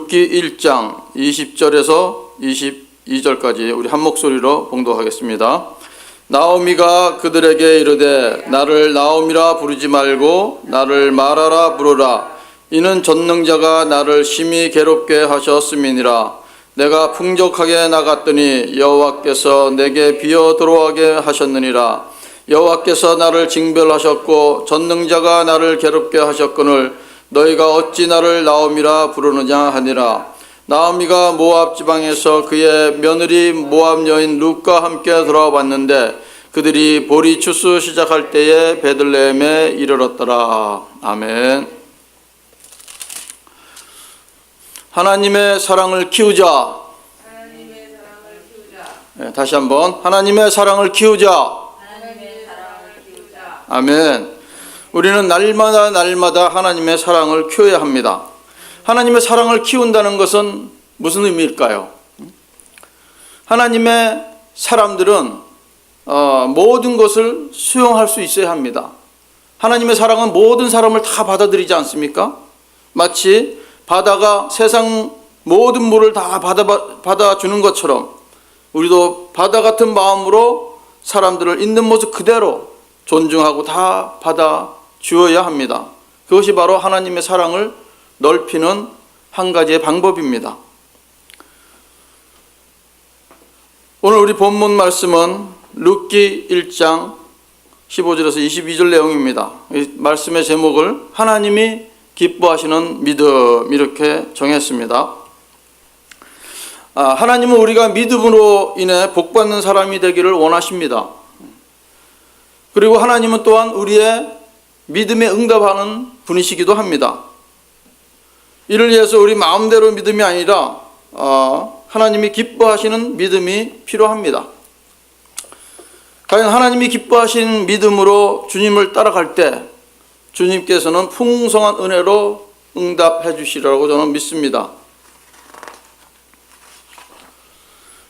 룻기 1장 20절에서 22절까지 우리 한 목소리로 봉독하겠습니다. 나오미가 그들에게 이르되 나를 나오미라 부르지 말고 나를 마라라 부르라. 이는 전능자가 나를 심히 괴롭게 하셨음이니라. 내가 풍족하게 나갔더니 여호와께서 내게 비어 들어가게 하셨느니라. 여호와께서 나를 징벌하셨고 전능자가 나를 괴롭게 하셨거늘 너희가 어찌 나를 나오미라 부르느냐 하니라. 나오미가 모압 지방에서 그의 며느리 모압 여인 룻과 함께 돌아와 봤는데 그들이 보리 추수 시작할 때에 베들레헴에 이르렀더라. 아멘. 하나님의 사랑을 키우자. 네, 다시 한번 하나님의 사랑을 키우자. 아멘. 우리는 날마다 하나님의 사랑을 키워야 합니다. 하나님의 사랑을 키운다는 것은 무슨 의미일까요? 하나님의 사람들은 모든 것을 수용할 수 있어야 합니다. 하나님의 사랑은 모든 사람을 다 받아들이지 않습니까? 마치 바다가 세상 모든 물을 다 받아주는 것처럼 우리도 바다 같은 마음으로 사람들을 있는 모습 그대로 존중하고 다 받아주어야 합니다. 그것이 바로 하나님의 사랑을 넓히는 한 가지의 방법입니다. 오늘 우리 본문 말씀은 룻기 1장 15절에서 22절 내용입니다. 이 말씀의 제목을 하나님이 기뻐하시는 믿음 이렇게 정했습니다. 하나님은 우리가 믿음으로 인해 복받는 사람이 되기를 원하십니다. 그리고 하나님은 또한 우리의 믿음에 응답하는 분이시기도 합니다. 이를 위해서 우리 마음대로 믿음이 아니라 하나님이 기뻐하시는 믿음이 필요합니다. 과연 하나님이 기뻐하시는 믿음으로 주님을 따라갈 때 주님께서는 풍성한 은혜로 응답해 주시리라고 저는 믿습니다.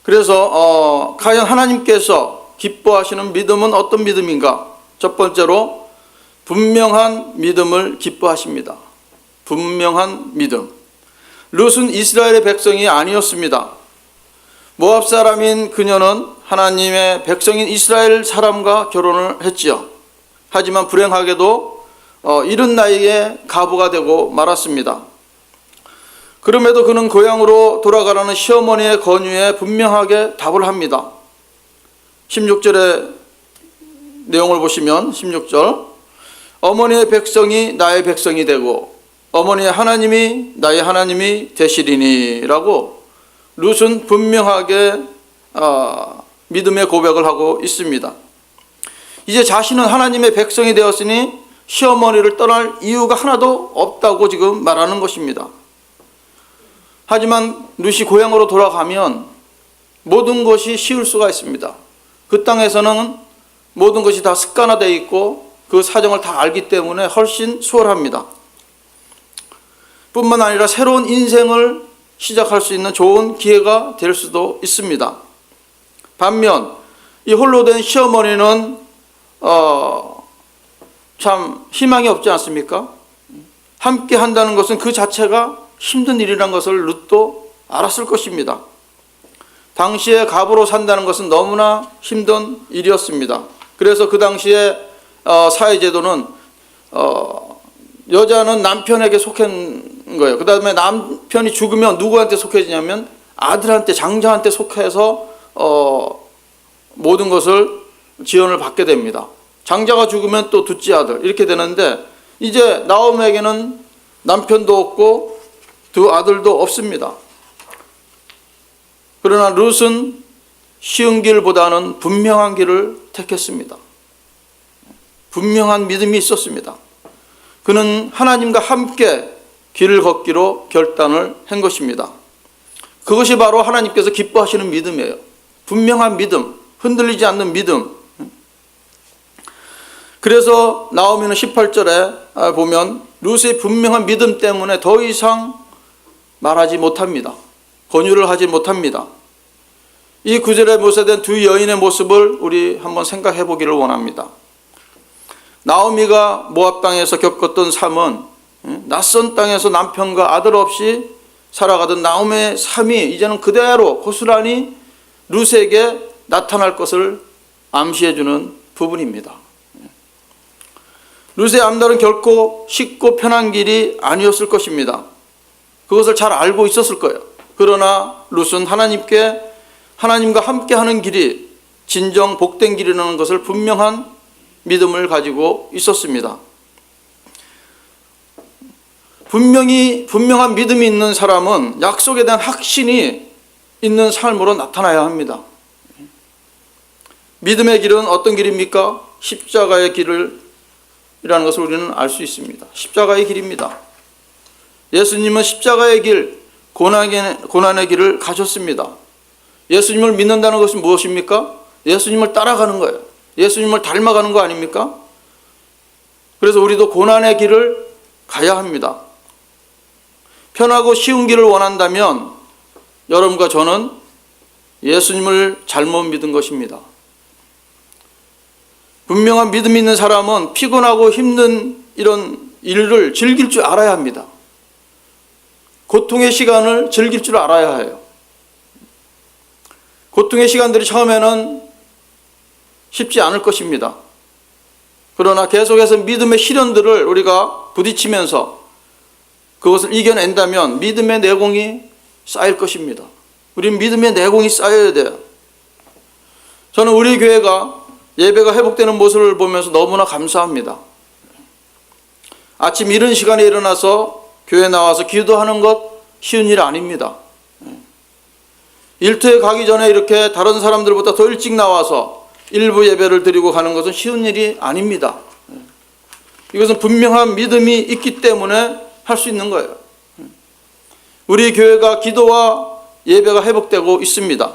그래서 과연 하나님께서 기뻐하시는 믿음은 어떤 믿음인가? 첫 번째로 분명한 믿음을 기뻐하십니다. 분명한 믿음. 룻은 이스라엘의 백성이 아니었습니다. 모압 사람인 그녀는 하나님의 백성인 이스라엘 사람과 결혼을 했지요. 하지만 불행하게도 이른 나이에 가부가 되고 말았습니다. 그럼에도 그는 고향으로 돌아가라는 시어머니의 권유에 분명하게 답을 합니다. 16절의 내용을 보시면 16절 어머니의 백성이 나의 백성이 되고 어머니의 하나님이 나의 하나님이 되시리니 라고 룻은 분명하게 믿음의 고백을 하고 있습니다. 이제 자신은 하나님의 백성이 되었으니 시어머니를 떠날 이유가 하나도 없다고 지금 말하는 것입니다. 하지만 룻이 고향으로 돌아가면 모든 것이 쉬울 수가 있습니다. 그 땅에서는 모든 것이 다 습관화되어 있고 그 사정을 다 알기 때문에 훨씬 수월합니다. 뿐만 아니라 새로운 인생을 시작할 수 있는 좋은 기회가 될 수도 있습니다. 반면 이 홀로 된 시어머니는 참 희망이 없지 않습니까? 함께 한다는 것은 그 자체가 힘든 일이라는 것을 룻도 알았을 것입니다. 당시에 가부로 산다는 것은 너무나 힘든 일이었습니다. 그래서 그 당시에 사회제도는 여자는 남편에게 속한 거예요. 그 다음에 남편이 죽으면 누구한테 속해지냐면 아들한테, 장자한테 속해서 모든 것을 지원을 받게 됩니다. 장자가 죽으면 또 둘째 아들 이렇게 되는데 이제 나오미에게는 남편도 없고 두 아들도 없습니다. 그러나 룻은 쉬운 길보다는 분명한 길을 택했습니다. 분명한 믿음이 있었습니다. 그는 하나님과 함께 길을 걷기로 결단을 한 것입니다. 그것이 바로 하나님께서 기뻐하시는 믿음이에요. 분명한 믿음, 흔들리지 않는 믿음. 그래서 나오미는 18절에 보면 룻의 분명한 믿음 때문에 더 이상 말하지 못합니다. 권유를 하지 못합니다. 이 구절에 묘사된 두 여인의 모습을 우리 한번 생각해 보기를 원합니다. 나오미가 모압 땅에서 겪었던 삶은 낯선 땅에서 남편과 아들 없이 살아가던 나오미의 삶이 이제는 그대로 고스란히 룻에게 나타날 것을 암시해주는 부분입니다. 룻의 앞날은 결코 쉽고 편한 길이 아니었을 것입니다. 그것을 잘 알고 있었을 거예요. 그러나 룻은 하나님과 함께하는 길이 진정 복된 길이라는 것을 분명한 믿음을 가지고 있었습니다. 분명한 믿음이 있는 사람은 약속에 대한 확신이 있는 삶으로 나타나야 합니다. 믿음의 길은 어떤 길입니까? 십자가의 길이라는 것을 우리는 알 수 있습니다. 십자가의 길입니다. 예수님은 십자가의 길, 고난의 길을 가셨습니다. 예수님을 믿는다는 것은 무엇입니까? 예수님을 따라가는 거예요. 예수님을 닮아가는 거 아닙니까? 그래서 우리도 고난의 길을 가야 합니다. 편하고 쉬운 길을 원한다면 여러분과 저는 예수님을 잘못 믿은 것입니다. 분명한 믿음이 있는 사람은 피곤하고 힘든 이런 일을 즐길 줄 알아야 합니다. 고통의 시간을 즐길 줄 알아야 해요. 고통의 시간들이 처음에는 쉽지 않을 것입니다. 그러나 계속해서 믿음의 시련들을 우리가 부딪히면서 그것을 이겨낸다면 믿음의 내공이 쌓일 것입니다. 우리는 믿음의 내공이 쌓여야 돼요. 저는 우리 교회가 예배가 회복되는 모습을 보면서 너무나 감사합니다. 아침 이른 시간에 일어나서 교회 나와서 기도하는 것 쉬운 일 아닙니다. 일터에 가기 전에 이렇게 다른 사람들보다 더 일찍 나와서 일부 예배를 드리고 가는 것은 쉬운 일이 아닙니다. 이것은 분명한 믿음이 있기 때문에 할 수 있는 거예요. 우리 교회가 기도와 예배가 회복되고 있습니다.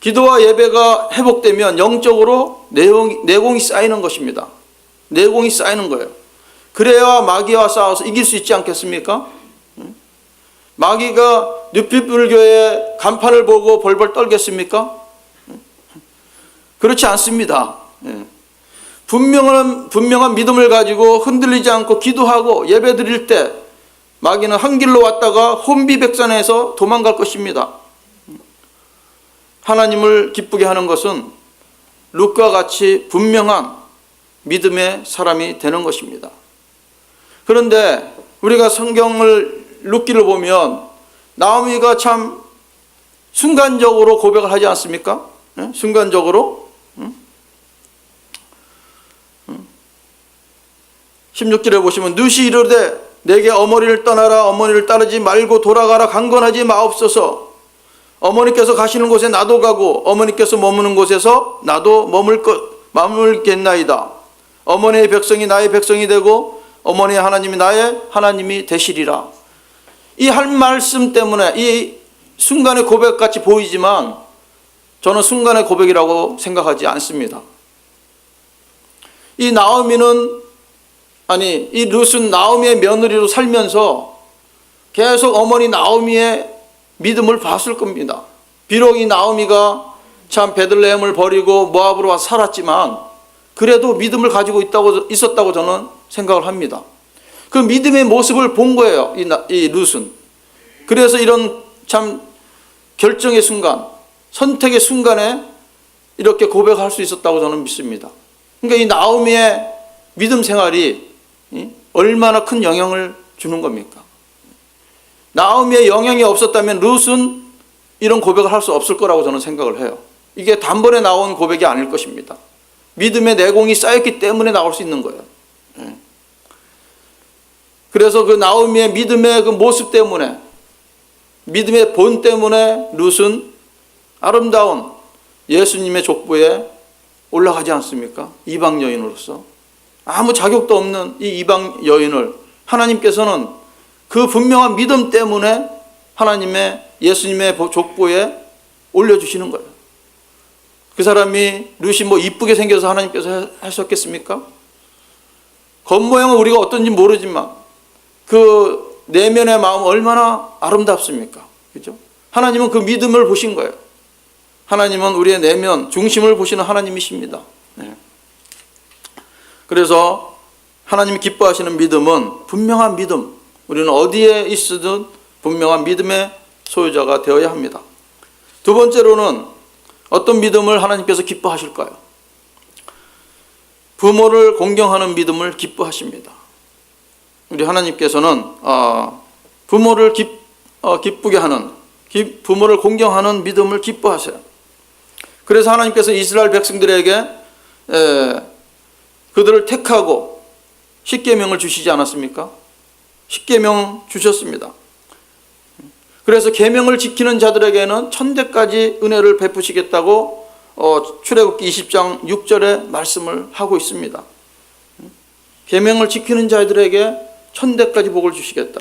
기도와 예배가 회복되면 영적으로 내공이 쌓이는 것입니다. 내공이 쌓이는 거예요. 그래야 마귀와 싸워서 이길 수 있지 않겠습니까? 마귀가 뉴피불교의 간판을 보고 벌벌 떨겠습니까? 그렇지 않습니다. 분명한 믿음을 가지고 흔들리지 않고 기도하고 예배 드릴 때 마귀는 한 길로 왔다가 혼비백산해서 도망갈 것입니다. 하나님을 기쁘게 하는 것은 룻과 같이 분명한 믿음의 사람이 되는 것입니다. 그런데 우리가 성경을 룻기를 보면 나오미가 참 순간적으로 고백을 하지 않습니까? 순간적으로 16절에 보시면 룻이 이르되 내게 어머니를 떠나라 어머니를 따르지 말고 돌아가라 강권하지 마옵소서. 어머니께서 가시는 곳에 나도 가고 어머니께서 머무는 곳에서 나도 머물겠나이다. 어머니의 백성이 나의 백성이 되고 어머니의 하나님이 나의 하나님이 되시리라. 이 한 말씀 때문에 이 순간의 고백같이 보이지만 저는 순간의 고백이라고 생각하지 않습니다. 이 룻은 나오미의 며느리로 살면서 계속 어머니 나오미의 믿음을 봤을 겁니다. 비록 이 나오미가 참 베들레헴을 버리고 모압으로 와서 살았지만 그래도 믿음을 가지고 있었다고 저는 생각을 합니다. 그 믿음의 모습을 본 거예요, 이 룻은. 그래서 이런 참 결정의 순간, 선택의 순간에 이렇게 고백할 수 있었다고 저는 믿습니다. 그러니까 이 나오미의 믿음 생활이 얼마나 큰 영향을 주는 겁니까? 나오미의 영향이 없었다면 룻은 이런 고백을 할 수 없을 거라고 저는 생각을 해요. 이게 단번에 나온 고백이 아닐 것입니다. 믿음의 내공이 쌓였기 때문에 나올 수 있는 거예요. 그래서 그 나오미의 믿음의 그 모습 때문에, 믿음의 본 때문에 룻은 아름다운 예수님의 족보에 올라가지 않습니까? 이방 여인으로서 아무 자격도 없는 이 이방 여인을 하나님께서는 그 분명한 믿음 때문에 예수님의 족보에 올려주시는 거예요. 그 사람이 룻이 이쁘게 생겨서 하나님께서 하셨겠습니까? 겉모양은 우리가 어떤지 모르지만 그 내면의 마음은 얼마나 아름답습니까? 그죠? 하나님은 그 믿음을 보신 거예요. 하나님은 우리의 내면 중심을 보시는 하나님이십니다. 그래서 하나님이 기뻐하시는 믿음은 분명한 믿음, 우리는 어디에 있으든 분명한 믿음의 소유자가 되어야 합니다. 두 번째로는 어떤 믿음을 하나님께서 기뻐하실까요? 부모를 공경하는 믿음을 기뻐하십니다. 우리 하나님께서는 부모를 기쁘게 하는, 부모를 공경하는 믿음을 기뻐하세요. 그래서 하나님께서 이스라엘 백성들에게 그들을 택하고 십계명을 주시지 않았습니까? 십계명 주셨습니다. 그래서 계명을 지키는 자들에게는 천대까지 은혜를 베푸시겠다고 출애굽기 20장 6절에 말씀을 하고 있습니다. 계명을 지키는 자들에게 천대까지 복을 주시겠다.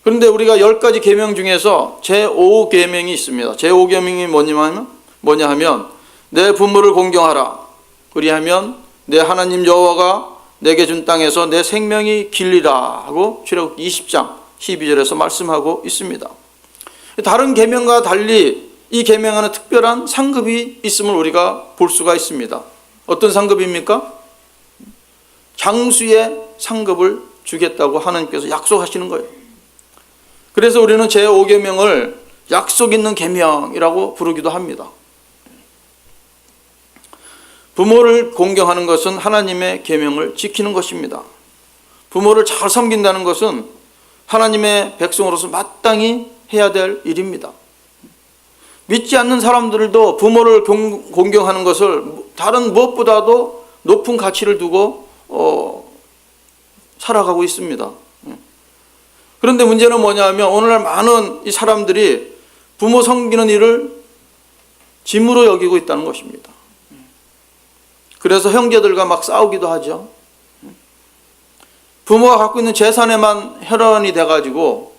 그런데 우리가 10가지 계명 중에서 제5계명이 있습니다. 제5계명이 뭐냐 하면 내 부모를 공경하라. 그리하면 내 하나님 여호와가 내게 준 땅에서 내 생명이 길리라 하고 출애굽기 20장 12절에서 말씀하고 있습니다. 다른 계명과 달리 이 계명에는 특별한 상급이 있음을 우리가 볼 수가 있습니다. 어떤 상급입니까? 장수의 상급을 주겠다고 하나님께서 약속하시는 거예요. 그래서 우리는 제5계명을 약속 있는 계명이라고 부르기도 합니다. 부모를 공경하는 것은 하나님의 계명을 지키는 것입니다. 부모를 잘 섬긴다는 것은 하나님의 백성으로서 마땅히 해야 될 일입니다. 믿지 않는 사람들도 부모를 공경하는 것을 다른 무엇보다도 높은 가치를 두고 살아가고 있습니다. 그런데 문제는 뭐냐면 오늘날 많은 이 사람들이 부모 섬기는 일을 짐으로 여기고 있다는 것입니다. 그래서 형제들과 막 싸우기도 하죠. 부모가 갖고 있는 재산에만 혈안이 돼가지고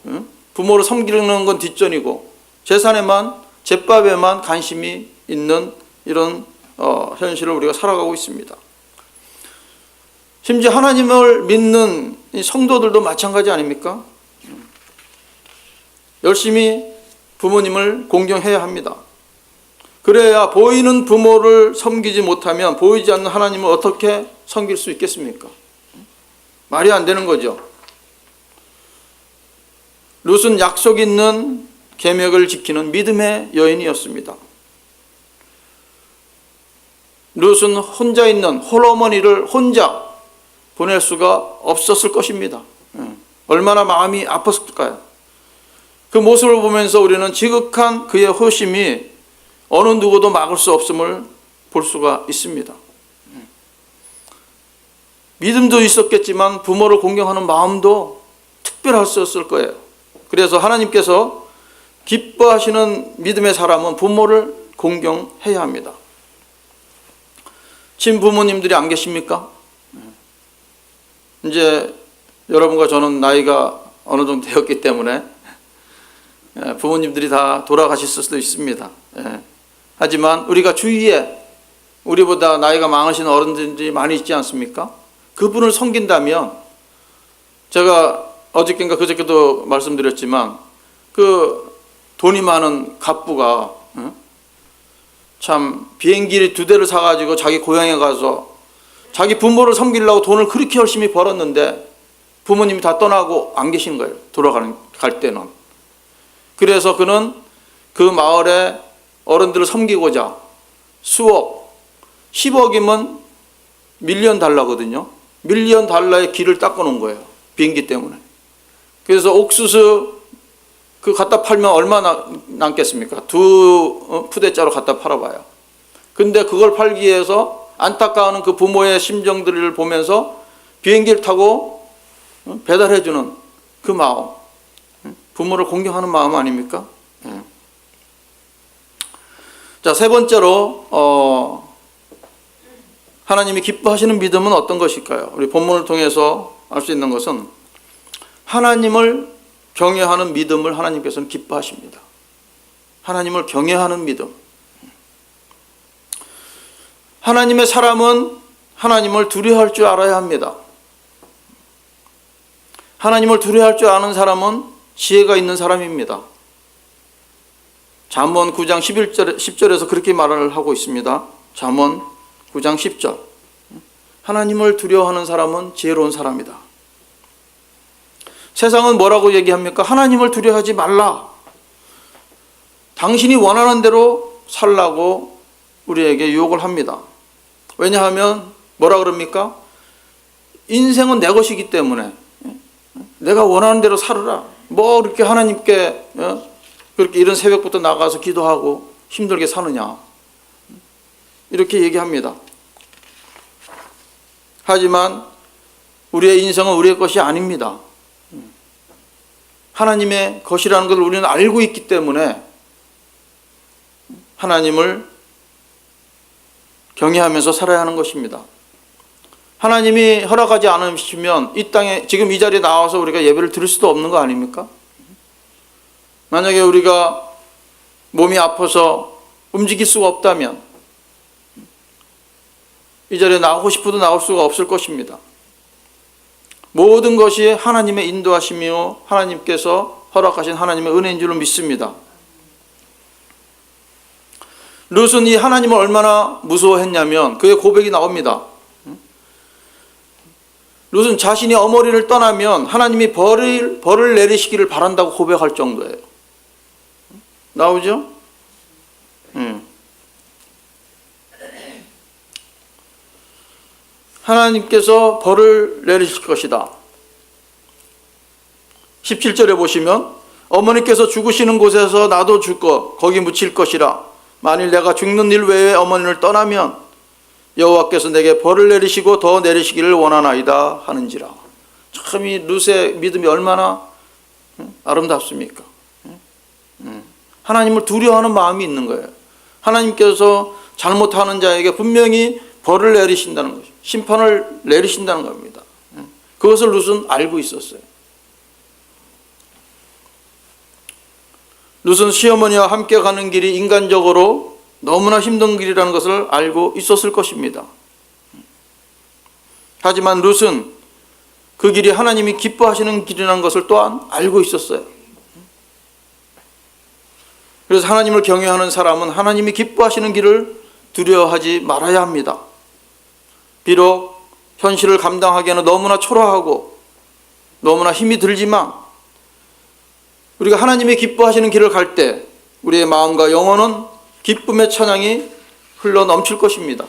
부모를 섬기는 건 뒷전이고 재산에만, 제밥에만 관심이 있는 이런 현실을 우리가 살아가고 있습니다. 심지어 하나님을 믿는 성도들도 마찬가지 아닙니까? 열심히 부모님을 공경해야 합니다. 그래야 보이는 부모를 섬기지 못하면 보이지 않는 하나님을 어떻게 섬길 수 있겠습니까? 말이 안 되는 거죠. 룻은 약속 있는 계명을 지키는 믿음의 여인이었습니다. 룻은 혼자 있는 홀어머니를 혼자 보낼 수가 없었을 것입니다. 얼마나 마음이 아팠을까요? 그 모습을 보면서 우리는 지극한 그의 호심이 어느 누구도 막을 수 없음을 볼 수가 있습니다. 믿음도 있었겠지만 부모를 공경하는 마음도 특별했었을 거예요. 그래서 하나님께서 기뻐하시는 믿음의 사람은 부모를 공경해야 합니다. 친부모님들이 안 계십니까? 이제 여러분과 저는 나이가 어느 정도 되었기 때문에 부모님들이 다 돌아가셨을 수도 있습니다. 하지만 우리가 주위에 우리보다 나이가 많으신 어른들이 많이 있지 않습니까? 그분을 섬긴다면, 제가 어저께인가 그저께도 말씀드렸지만 그 돈이 많은 갑부가 참 비행기 2대를 사가지고 자기 고향에 가서 자기 부모를 섬기려고 돈을 그렇게 열심히 벌었는데 부모님이 다 떠나고 안 계신 거예요. 갈 때는. 그래서 그는 그 마을의 어른들을 섬기고자 수억, 10억이면 밀리언 달러거든요. 밀리언 달러의 길을 닦아놓은 거예요. 비행기 때문에. 그래서 옥수수 그 갖다 팔면 얼마나 남겠습니까? 2푸대짜리 갖다 팔아봐요. 근데 그걸 팔기 위해서 안타까워하는 그 부모의 심정들을 보면서 비행기를 타고 배달해주는 그 마음, 부모를 공경하는 마음 아닙니까? 자, 세 번째로 하나님이 기뻐하시는 믿음은 어떤 것일까요? 우리 본문을 통해서 알 수 있는 것은 하나님을 경외하는 믿음을 하나님께서는 기뻐하십니다. 하나님을 경외하는 믿음. 하나님의 사람은 하나님을 두려워할 줄 알아야 합니다. 하나님을 두려워할 줄 아는 사람은 지혜가 있는 사람입니다. 잠언 9장 10절에서 그렇게 말을 하고 있습니다. 잠언 9장 10절. 하나님을 두려워하는 사람은 지혜로운 사람이다. 세상은 뭐라고 얘기합니까? 하나님을 두려워하지 말라. 당신이 원하는 대로 살라고 우리에게 유혹을 합니다. 왜냐하면 뭐라 그럽니까? 인생은 내 것이기 때문에 내가 원하는 대로 살으라. 뭐 그렇게 하나님께 그렇게 이런 새벽부터 나가서 기도하고 힘들게 사느냐, 이렇게 얘기합니다. 하지만 우리의 인생은 우리의 것이 아닙니다. 하나님의 것이라는 것을 우리는 알고 있기 때문에 하나님을 경외하면서 살아야 하는 것입니다. 하나님이 허락하지 않으시면 이 땅에 지금 이 자리에 나와서 우리가 예배를 드릴 수도 없는 거 아닙니까? 만약에 우리가 몸이 아파서 움직일 수가 없다면 이 자리에 나오고 싶어도 나올 수가 없을 것입니다. 모든 것이 하나님의 인도하심이요 하나님께서 허락하신 하나님의 은혜인 줄로 믿습니다. 룻은 이 하나님을 얼마나 무서워했냐면 그의 고백이 나옵니다. 룻은 자신이 어머니를 떠나면 하나님이 벌을 내리시기를 바란다고 고백할 정도예요. 나오죠? 하나님께서 벌을 내리실 것이다. 17절에 보시면 어머니께서 죽으시는 곳에서 나도 죽고 거기 묻힐 것이라. 만일 내가 죽는 일 외에 어머니를 떠나면 여호와께서 내게 벌을 내리시고 더 내리시기를 원하나이다 하는지라. 참 이 룻의 믿음이 얼마나 아름답습니까? 하나님을 두려워하는 마음이 있는 거예요. 하나님께서 잘못하는 자에게 분명히 벌을 내리신다는 것이죠. 심판을 내리신다는 겁니다. 그것을 룻은 알고 있었어요. 룻은 시어머니와 함께 가는 길이 인간적으로 너무나 힘든 길이라는 것을 알고 있었을 것입니다. 하지만 룻은 그 길이 하나님이 기뻐하시는 길이라는 것을 또한 알고 있었어요. 그래서 하나님을 경외하는 사람은 하나님이 기뻐하시는 길을 두려워하지 말아야 합니다. 비록 현실을 감당하기에는 너무나 초라하고 너무나 힘이 들지만 우리가 하나님이 기뻐하시는 길을 갈 때 우리의 마음과 영혼은 기쁨의 찬양이 흘러 넘칠 것입니다.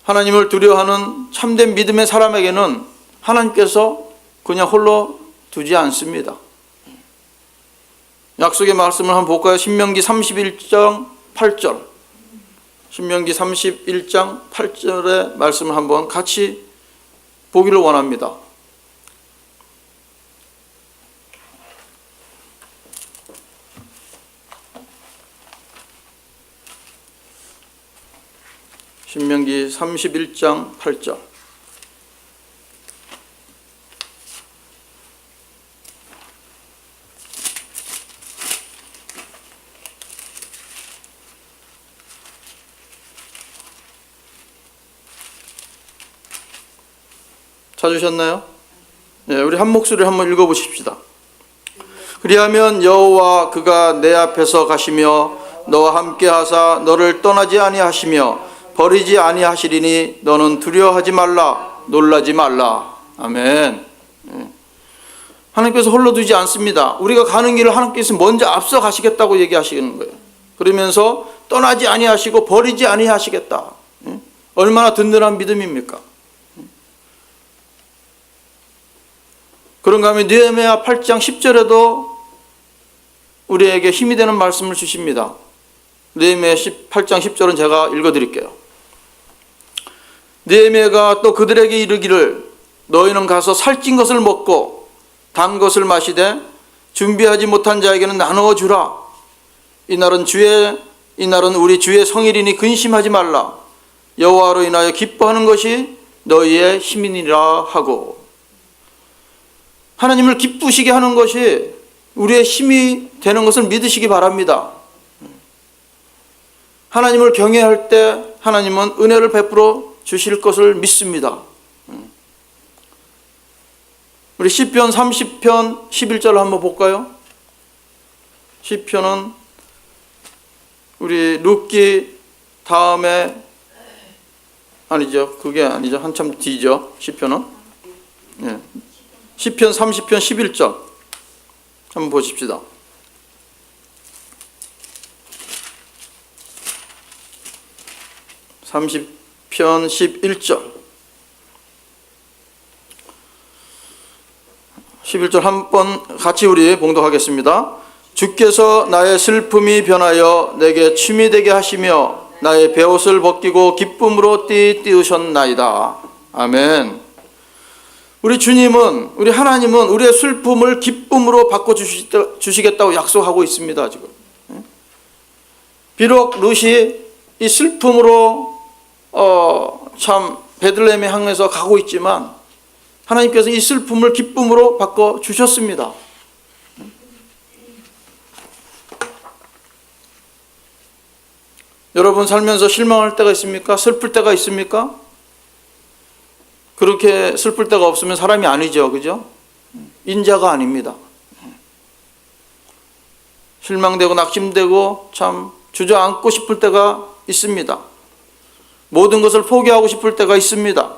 하나님을 두려워하는 참된 믿음의 사람에게는 하나님께서 그냥 홀로 두지 않습니다. 약속의 말씀을 한번 볼까요? 신명기 31장 8절. 신명기 31장 8절의 말씀을 한번 같이 보기를 원합니다. 신명기 31장 8절. 찾으셨나요? 네, 우리 한 목소리 한번 읽어보십시다. 그리하면 여호와 그가 내 앞에서 가시며 너와 함께 하사 너를 떠나지 아니하시며 버리지 아니하시리니 너는 두려워하지 말라 놀라지 말라. 아멘. 하나님께서 홀로 두지 않습니다. 우리가 가는 길을 하나님께서 먼저 앞서 가시겠다고 얘기하시는 거예요. 그러면서 떠나지 아니하시고 버리지 아니하시겠다. 얼마나 든든한 믿음입니까? 그런가 하면 느헤미야 8장 10절에도 우리에게 힘이 되는 말씀을 주십니다. 느헤미야 8장 10절은 제가 읽어드릴게요. 느헤미야가 또 그들에게 이르기를 너희는 가서 살찐 것을 먹고 단 것을 마시되 준비하지 못한 자에게는 나누어 주라. 이날은 우리 주의 성일이니 근심하지 말라. 여호와로 인하여 기뻐하는 것이 너희의 힘이니라 하고. 하나님을 기쁘시게 하는 것이 우리의 힘이 되는 것을 믿으시기 바랍니다. 하나님을 경외할 때 하나님은 은혜를 베풀어 주실 것을 믿습니다. 우리 시편 30편 11절을 한번 볼까요? 시편은 우리 룻기 다음에 아니죠. 그게 아니죠. 한참 뒤죠. 시편은. 예. 시편 30편 11절 한번 보십시다. (30편 11절) 11절 한번 같이 우리 봉독하겠습니다. 주께서 나의 슬픔이 변하여 내게 춤이 되게 하시며 나의 베옷을 벗기고 기쁨으로 띠우셨나이다. 아멘. 우리 주님은, 우리 하나님은 우리의 슬픔을 기쁨으로 바꿔주시겠다고 약속하고 있습니다. 지금 비록 룻이 이 슬픔으로 참 베들레헴에 향해서 가고 있지만 하나님께서 이 슬픔을 기쁨으로 바꿔주셨습니다. 여러분 살면서 실망할 때가 있습니까? 슬플 때가 있습니까? 그렇게 슬플 때가 없으면 사람이 아니죠. 그죠? 인자가 아닙니다. 실망되고 낙심되고 참 주저앉고 싶을 때가 있습니다. 모든 것을 포기하고 싶을 때가 있습니다.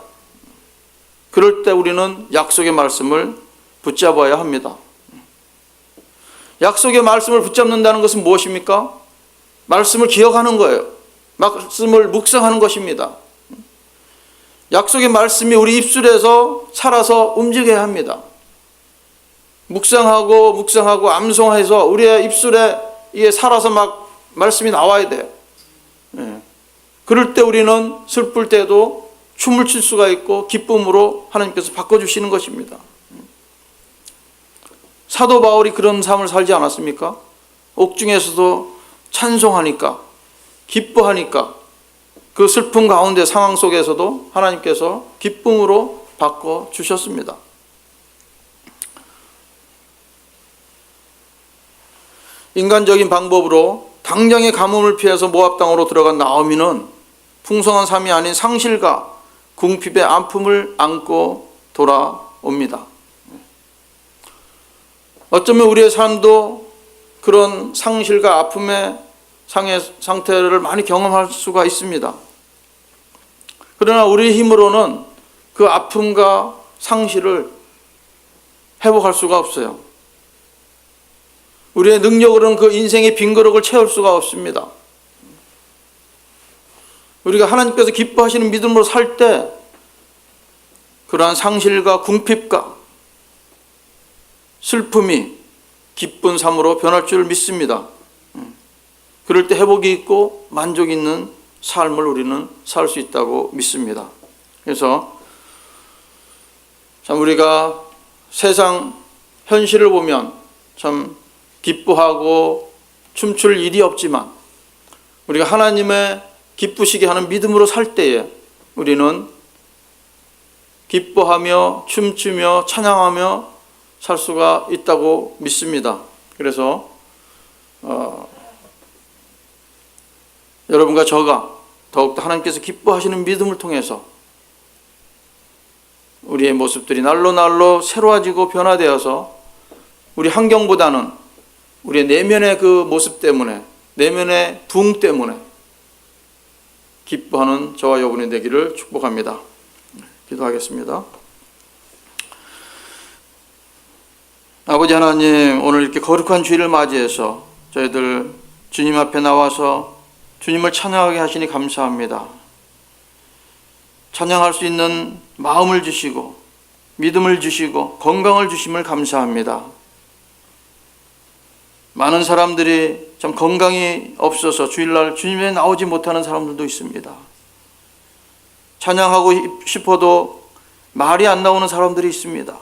그럴 때 우리는 약속의 말씀을 붙잡아야 합니다. 약속의 말씀을 붙잡는다는 것은 무엇입니까? 말씀을 기억하는 거예요. 말씀을 묵상하는 것입니다. 약속의 말씀이 우리 입술에서 살아서 움직여야 합니다. 묵상하고 암송해서 우리의 입술에 이게 살아서 막 말씀이 나와야 돼요. 그럴 때 우리는 슬플 때도 춤을 출 수가 있고 기쁨으로 하나님께서 바꿔주시는 것입니다. 사도 바울이 그런 삶을 살지 않았습니까? 옥중에서도 찬송하니까, 기뻐하니까 그 슬픔 가운데 상황 속에서도 하나님께서 기쁨으로 바꿔주셨습니다. 인간적인 방법으로 당장의 가뭄을 피해서 모압 땅으로 들어간 나오미는 풍성한 삶이 아닌 상실과 궁핍의 아픔을 안고 돌아옵니다. 어쩌면 우리의 삶도 그런 상실과 아픔의 상태를 많이 경험할 수가 있습니다. 그러나 우리 힘으로는 그 아픔과 상실을 회복할 수가 없어요. 우리의 능력으로는 그 인생의 빈 그릇을 채울 수가 없습니다. 우리가 하나님께서 기뻐하시는 믿음으로 살 때 그러한 상실과 궁핍과 슬픔이 기쁜 삶으로 변할 줄 믿습니다. 그럴 때 회복이 있고 만족 있는 삶을 우리는 살 수 있다고 믿습니다. 그래서 참 우리가 세상 현실을 보면 참 기뻐하고 춤출 일이 없지만 우리가 하나님의 기쁘시게 하는 믿음으로 살 때에 우리는 기뻐하며 춤추며 찬양하며 살 수가 있다고 믿습니다. 그래서 여러분과 저가 더욱더 하나님께서 기뻐하시는 믿음을 통해서 우리의 모습들이 날로 새로워지고 변화되어서 우리 환경보다는 우리의 내면의 그 모습 때문에, 내면의 부흥 때문에 기뻐하는 저와 여러분이 되기를 축복합니다. 기도하겠습니다. 아버지 하나님, 오늘 이렇게 거룩한 주일을 맞이해서 저희들 주님 앞에 나와서 주님을 찬양하게 하시니 감사합니다. 찬양할 수 있는 마음을 주시고 믿음을 주시고 건강을 주심을 감사합니다. 많은 사람들이 참 건강이 없어서 주일날 주님에 나오지 못하는 사람들도 있습니다. 찬양하고 싶어도 말이 안 나오는 사람들이 있습니다.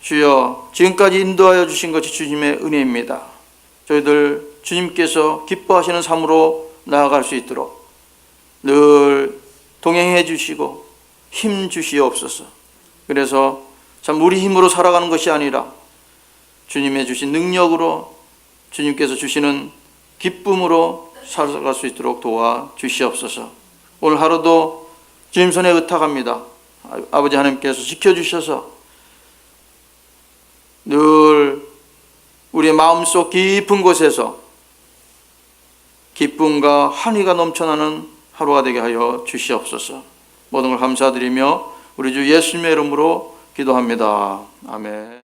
주여, 지금까지 인도하여 주신 것이 주님의 은혜입니다. 저희들 주님께서 기뻐하시는 삶으로 나아갈 수 있도록 늘 동행해 주시고 힘 주시옵소서. 그래서 참 우리 힘으로 살아가는 것이 아니라 주님의 주신 능력으로, 주님께서 주시는 기쁨으로 살아갈 수 있도록 도와주시옵소서. 오늘 하루도 주님 손에 의탁합니다. 아버지 하나님께서 지켜주셔서 늘 우리의 마음속 깊은 곳에서 기쁨과 환희가 넘쳐나는 하루가 되게 하여 주시옵소서. 모든 걸 감사드리며 우리 주 예수님의 이름으로 기도합니다. 아멘.